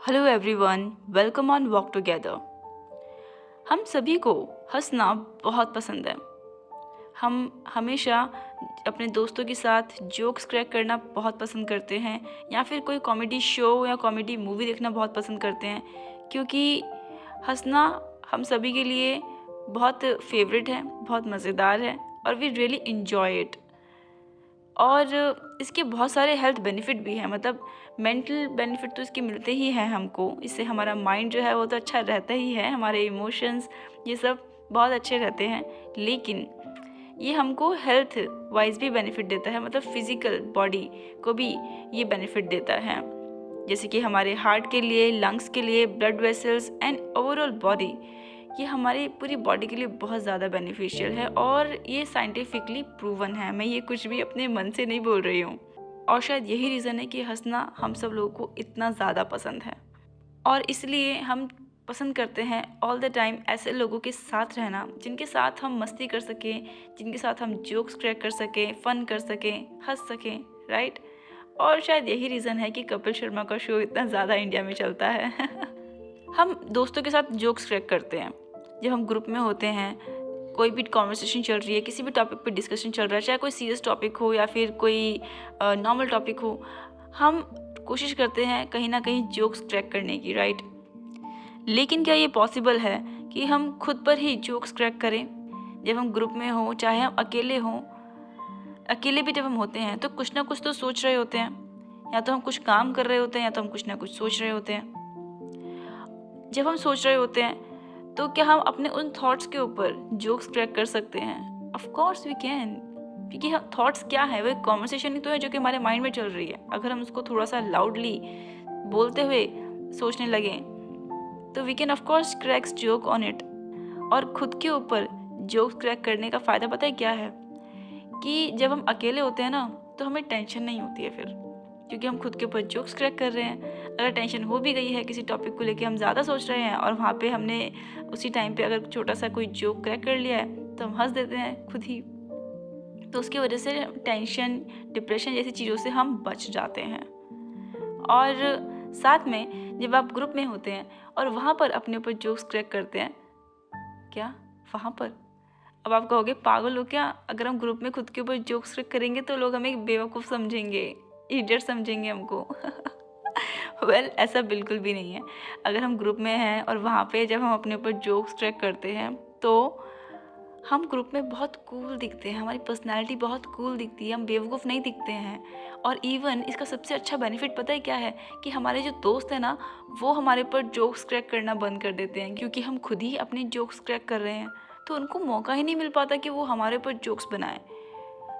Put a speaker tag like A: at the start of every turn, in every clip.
A: Hello everyone, welcome on walk together. हम सभी को हंसना बहुत पसंद है। हम हमेशा अपने दोस्तों के साथ जोक्स क्रैक करना बहुत पसंद करते हैं या फिर कोई कॉमेडी शो या कॉमेडी मूवी देखना बहुत पसंद करते हैं, क्योंकि हंसना हम सभी के लिए बहुत फेवरेट है, बहुत मज़ेदार है और वी रियली इन्जॉय इट। और इसके बहुत सारे हेल्थ बेनिफिट भी हैं, मतलब मेंटल बेनिफिट तो इसके मिलते ही हैं हमको। इससे हमारा माइंड जो है वो तो अच्छा रहता ही है, हमारे इमोशंस ये सब बहुत अच्छे रहते हैं। लेकिन ये हमको हेल्थ वाइज भी बेनिफिट देता है, मतलब फिज़िकल बॉडी को भी ये बेनिफिट देता है, जैसे कि हमारे हार्ट के लिए, लंग्स के लिए, blood vessels and overall body. ये हमारी पूरी बॉडी के लिए बहुत ज़्यादा बेनिफिशियल है और ये साइंटिफिकली प्रूवन है। मैं ये कुछ भी अपने मन से नहीं बोल रही हूँ। और शायद यही रीज़न है कि हंसना हम सब लोगों को इतना ज़्यादा पसंद है, और इसलिए हम पसंद करते हैं ऑल द टाइम ऐसे लोगों के साथ रहना जिनके साथ हम मस्ती कर सकें, जिनके साथ हम जोक्स क्रैक कर सकें, फ़न कर सकें, हंस सकें, राइट। और शायद यही रीज़न है कि कपिल शर्मा का शो इतना ज़्यादा इंडिया में चलता है। हम दोस्तों के साथ जोक्स क्रैक करते हैं जब हम ग्रुप में होते हैं। कोई भी कॉन्वर्सेशन चल रही है, किसी भी टॉपिक पे डिस्कशन चल रहा है, चाहे कोई सीरियस टॉपिक हो या फिर कोई नॉर्मल टॉपिक हो, हम कोशिश करते हैं कहीं ना कहीं जोक्स क्रैक करने की, राइट। लेकिन क्या ये पॉसिबल है कि हम खुद पर ही जोक्स क्रैक करें? जब हम ग्रुप में हों, चाहे हम अकेले हों, अकेले भी जब हम होते हैं तो कुछ ना कुछ तो सोच रहे होते हैं, या तो हम कुछ काम कर रहे होते हैं या तो हम कुछ ना कुछ सोच रहे होते हैं। जब हम सोच रहे होते हैं तो क्या हम अपने उन थॉट्स के ऊपर जोक्स क्रैक कर सकते हैं? ऑफ कोर्स वी कैन, क्योंकि हम थॉट्स क्या है, वो एक कॉन्वर्सेशन ही तो है जो कि हमारे माइंड में चल रही है। अगर हम उसको थोड़ा सा लाउडली बोलते हुए सोचने लगे तो we can of course cracks joke on it. और खुद के ऊपर जोक्स क्रैक करने का फ़ायदा पता है क्या है? कि जब हम अकेले होते हैं ना तो हमें टेंशन नहीं होती है फिर, क्योंकि हम खुद के ऊपर जोक्स क्रैक कर रहे हैं। अगर टेंशन हो भी गई है किसी टॉपिक को लेके, हम ज़्यादा सोच रहे हैं और वहाँ पे हमने उसी टाइम पे अगर छोटा सा कोई जोक क्रैक कर लिया है तो हम हंस देते हैं खुद ही। तो उसकी वजह से टेंशन, डिप्रेशन जैसी चीज़ों से हम बच जाते हैं। और साथ में जब आप ग्रुप में होते हैं और वहाँ पर अपने ऊपर जोक्स क्रैक करते हैं, क्या वहाँ पर, अब आप कहोगे पागल हो क्या? अगर हम ग्रुप में खुद के ऊपर जोक्स करेंगे तो लोग हमें बेवकूफ़ समझेंगे, इडियट समझेंगे हमको। ऐसा बिल्कुल भी नहीं है। अगर हम ग्रुप में हैं और वहाँ पे जब हम अपने ऊपर जोक्स क्रैक करते हैं तो हम ग्रुप में बहुत कूल दिखते हैं, हमारी पर्सनैलिटी बहुत कूल दिखती है, हम बेवकूफ़ नहीं दिखते हैं। और इवन इसका सबसे अच्छा बेनिफिट पता है क्या है? कि हमारे जो दोस्त हैं ना, वो हमारे ऊपर जोक्स क्रैक करना बंद कर देते हैं, क्योंकि हम खुद ही अपने जोक्स क्रैक कर रहे हैं। तो उनको मौका ही नहीं मिल पाता कि वो हमारे ऊपर जोक्स बनाएं,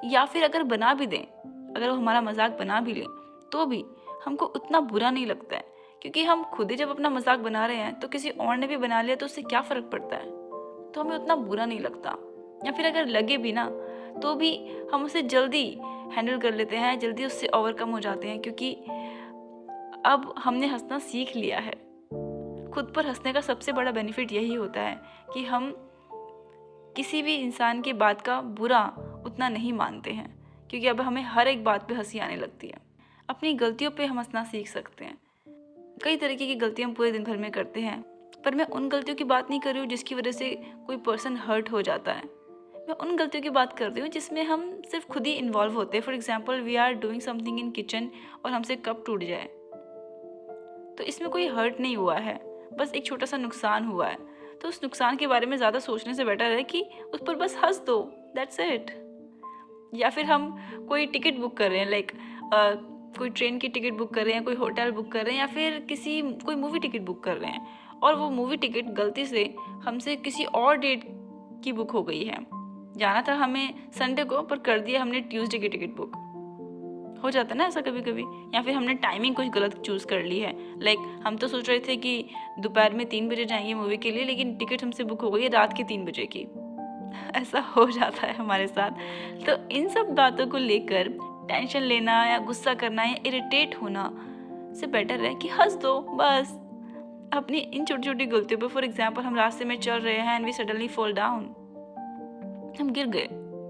A: या फिर अगर बना भी दें, अगर वो हमारा मजाक बना भी लें तो भी हमको उतना बुरा नहीं लगता है, क्योंकि हम खुद ही जब अपना मजाक बना रहे हैं तो किसी और ने भी बना लिया तो उससे क्या फ़र्क पड़ता है, तो हमें उतना बुरा नहीं लगता। या फिर अगर लगे भी ना तो भी हम उसे जल्दी हैंडल कर लेते हैं, जल्दी उससे ओवरकम हो जाते हैं, क्योंकि अब हमने हंसना सीख लिया है। खुद पर हंसने का सबसे बड़ा बेनिफिट यही होता है कि हम किसी भी इंसान की बात का बुरा उतना नहीं मानते हैं, क्योंकि अब हमें हर एक बात पे हंसी आने लगती है। अपनी गलतियों पे हम हंसना सीख सकते हैं। कई तरीके की गलतियां हम पूरे दिन भर में करते हैं, पर मैं उन गलतियों की बात नहीं कर रही हूँ जिसकी वजह से कोई पर्सन हर्ट हो जाता है। मैं उन गलतियों की बात कर रही हूँ जिसमें हम सिर्फ खुद ही इन्वॉल्व होते हैं। For example, we are doing something in kitchen और हमसे कप टूट जाए, तो इसमें कोई हर्ट नहीं हुआ है, बस एक छोटा सा नुकसान हुआ है। तो उस नुकसान के बारे में ज़्यादा सोचने से बेटर है कि उस पर बस हंस दो, दैट्स इट। या फिर हम कोई टिकट बुक कर रहे हैं, लाइक कोई ट्रेन की टिकट बुक कर रहे हैं, कोई होटल बुक कर रहे हैं, या फिर कोई मूवी टिकट बुक कर रहे हैं, और वो मूवी टिकट गलती से हमसे किसी और डेट की बुक हो गई है। जाना था हमें संडे को, पर कर दिया हमने ट्यूसडे की टिकट बुक। हो जाता है ना ऐसा कभी कभी। या फिर हमने टाइमिंग कुछ गलत चूज़ कर ली है, लाइक हम तो सोच रहे थे कि दोपहर में 3 बजे जाएंगे मूवी के लिए, लेकिन टिकट हमसे बुक हो गई है रात के 3 बजे की। ऐसा हो जाता है हमारे साथ। तो इन सब बातों को लेकर टेंशन लेना या गुस्सा करना या इरिटेट होना से बेटर है कि हंस दो बस अपनी इन छोटी छोटी गलतियों पर। फॉर एग्जाम्पल, हम रास्ते में चल रहे हैं and we suddenly fall down, हम गिर गए।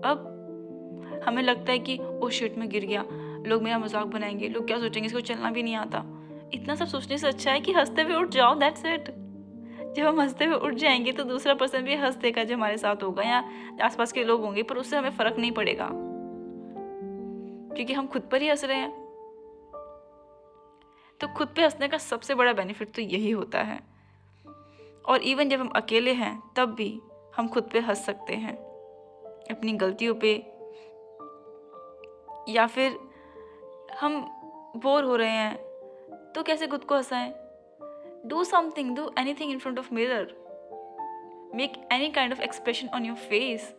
A: अब हमें लगता है कि ओ शिट, मैं गिर गया, लोग मेरा मजाक बनाएंगे, लोग क्या सोचेंगे, इसको चलना भी नहीं आता। इतना सब सोचने से अच्छा है कि हँसते हुए उठ जाओ, दैट्स इट। जब हम हँसते हुए उठ जाएँगे तो दूसरा पर्सन भी हँस देगा जो हमारे साथ होगा या आस-पास के लोग होंगे, पर उससे हमें फ़र्क नहीं पड़ेगा, क्योंकि हम खुद पर ही हँस रहे हैं। तो खुद पे हँसने का सबसे बड़ा बेनिफिट तो यही होता है। और इवन जब हम अकेले हैं तब भी हम खुद पे हँस सकते हैं, अपनी गलतियों पे, या फिर हम बोर हो रहे हैं तो कैसे खुद को हँसाएं। Do something, do anything in front of mirror, make any kind of expression on your face,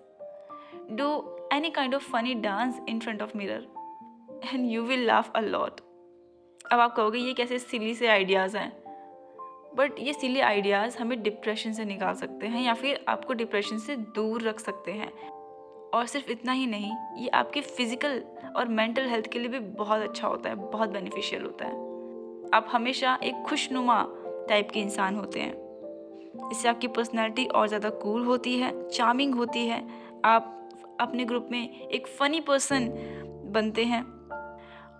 A: do any kind of funny dance in front of mirror and you will laugh a lot. अब आप कहोगे ये कैसे सिली से ideas हैं, but ये सिली ideas हमें depression से निकाल सकते हैं या फिर आपको डिप्रेशन से दूर रख सकते हैं। और सिर्फ इतना ही नहीं, ये आपके फिजिकल और मेंटल हेल्थ के लिए भी बहुत अच्छा होता है, बहुत बेनिफिशियल होता है। आप हमेशा एक खुशनुमा टाइप के इंसान होते हैं। इससे आपकी पर्सनैलिटी और ज़्यादा कूल होती है, चार्मिंग होती है। आप अपने ग्रुप में एक फ़नी पर्सन बनते हैं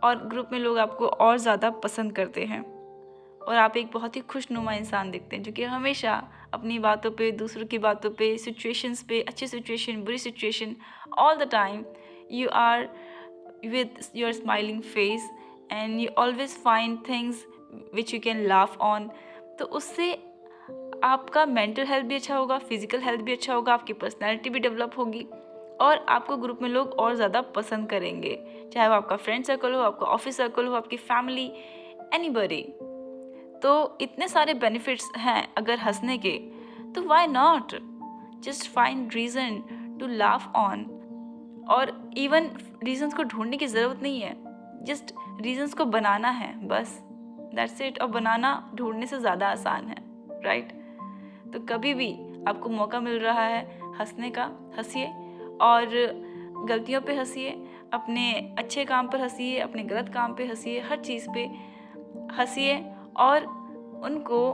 A: और ग्रुप में लोग आपको और ज़्यादा पसंद करते हैं। और आप एक बहुत ही खुशनुमा इंसान दिखते हैं जो कि हमेशा अपनी बातों पे, दूसरों की बातों पे, सिचुएशंस पे, अच्छी सिचुएशन, बुरी situation, all the time you are with your smiling face and you always find things which you can laugh on. तो उससे आपका मेंटल हेल्थ भी अच्छा होगा, फिजिकल हेल्थ भी अच्छा होगा, आपकी पर्सनैलिटी भी डेवलप होगी और आपको ग्रुप में लोग और ज़्यादा पसंद करेंगे, चाहे वो आपका फ्रेंड सर्कल हो, आपका ऑफिस सर्कल हो, आपकी फैमिली, एनीबडी। तो इतने सारे बेनिफिट्स हैं अगर हंसने के, तो why not just find reason to laugh on. और इवन रीजंस को ढूंढने की ज़रूरत नहीं है, जस्ट रीजंस को बनाना है, बस दैट्स इट। और बनाना ढूंढने से ज़्यादा आसान है, राइट? तो कभी भी आपको मौका मिल रहा है हंसने का, हंसिए और गलतियों पे हंसिए, अपने अच्छे काम पर हंसिए, अपने गलत काम पे हंसिए, हर चीज़ पे हंसिए और उनको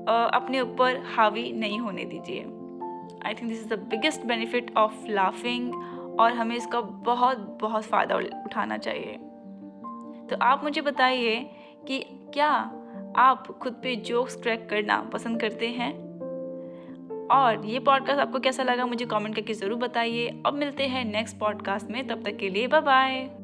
A: अपने ऊपर हावी नहीं होने दीजिए। I think this is the biggest benefit of laughing और हमें इसका बहुत बहुत फ़ायदा उठाना चाहिए। तो आप मुझे बताइए कि क्या आप खुद पे जोक्स क्रैक करना पसंद करते हैं? और ये पॉडकास्ट आपको कैसा लगा मुझे कमेंट करके ज़रूर बताइए। अब मिलते हैं नेक्स्ट पॉडकास्ट में, तब तक के लिए बाय बाय।